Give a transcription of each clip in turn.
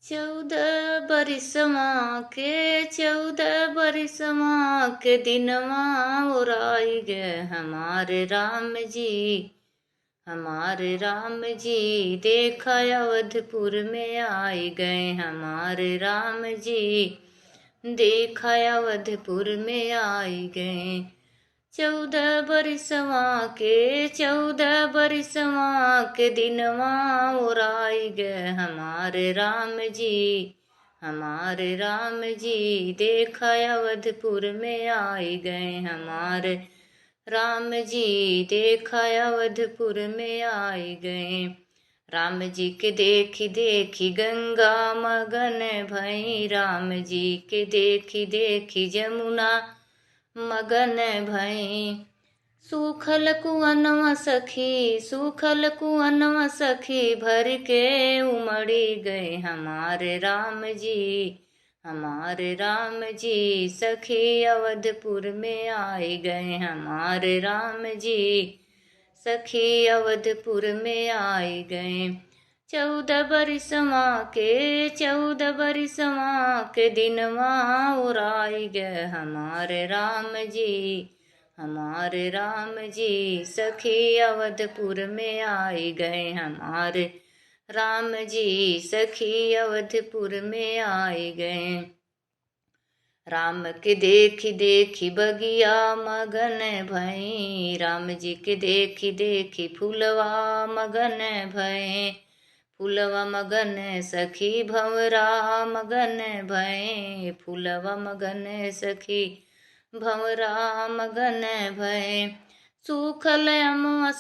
चौदह बरिसवा के दिनवा उड़ाई गए हमारे राम जी। हमारे राम जी देखा अवधपुर में आई गए हमारे राम जी। देखा अवधपुर में आई गए। चौदह बरिसवा के दिनवा उड़ाई गए हमारे राम जी। हमारे राम जी देखा अवधपुर में आई गए हमारे राम जी। देखा अवधपुर में आई गए। राम जी के देखी देखी गंगा मगन भई। राम जी के देखी देखी जमुना मगन भई। सूखल कुअनवा सखी भर के उमड़ी गए हमारे राम जी। हमारे राम जी सखी अवधपुर में आई गए हमारे राम जी। सखी अवधपुर में आई गए। चौदह बरिसवा के दिनवा उड़ाई गए हमारे राम जी। हमारे राम जी सखी अवधपुर में आई गए हमारे राम जी। सखी अवधपुर में आई गए। राम के देखी देखी बगिया मगन भई। राम जी के देखी देखी फूलवा मगन भय। फूलवा मगन सखी भंवरा मगन भय। फूलवा मगन सखी भंवरा मगन भय। सूखल अमुआ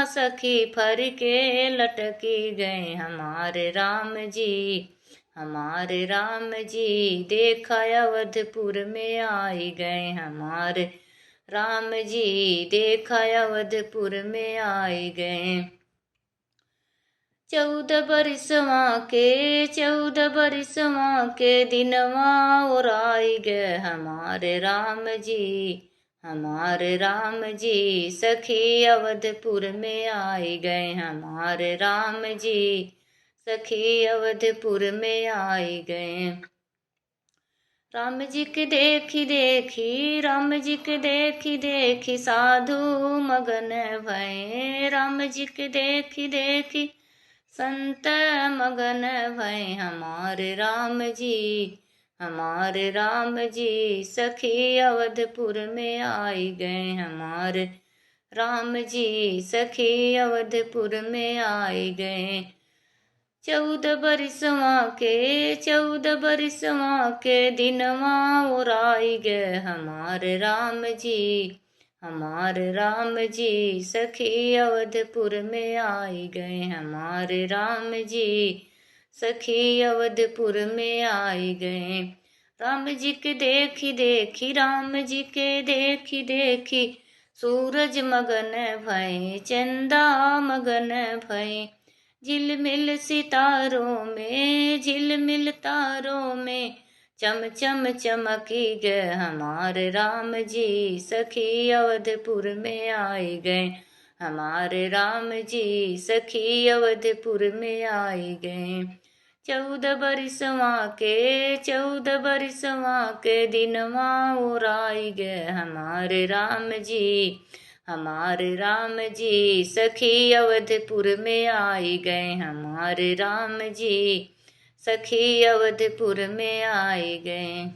सखी फर के लटकी गए हमारे राम जी। हमारे राम जी देखा अवधपुर में आई गए हमारे राम जी। देखा अवधपुर में आई गए। चौदह बरिसवा के दिनवा उड़ाई गए हमारे राम जी। हमारे राम जी सखी अवधपुर में आई गए हमारे राम जी। सखी अवधपुर में आई गए। राम जी के देखी देखी साधु मगन भय। राम जी के देखी देखी संत मगन भय हमारे राम जी। हमारे राम जी सखी अवधपुर में आई गए हमारे राम जी। सखी अवधपुर में आई गए। चौदह बरिसवा के दिनवा उड़ाई गए हमारे राम जी। हमारे राम जी सखी अवधपुर में आई गए हमारे राम जी। सखी अवधपुर में आई गए। राम जी के देखी देखी सूरज मगन भय। चंदा मगन भय। झिलमिल तारों में चम चम चमकी गए हमारे राम जी। सखी अवधपुर में आई गए हमारे राम जी। सखी अवधपुर में आई गए। चौदह बरिसवा के दिनवा उड़ाई गए हमारे राम जी। हमारे राम जी सखी अवधपुर में आई गए हमारे राम जी। सखी अवधपुर में आई गए।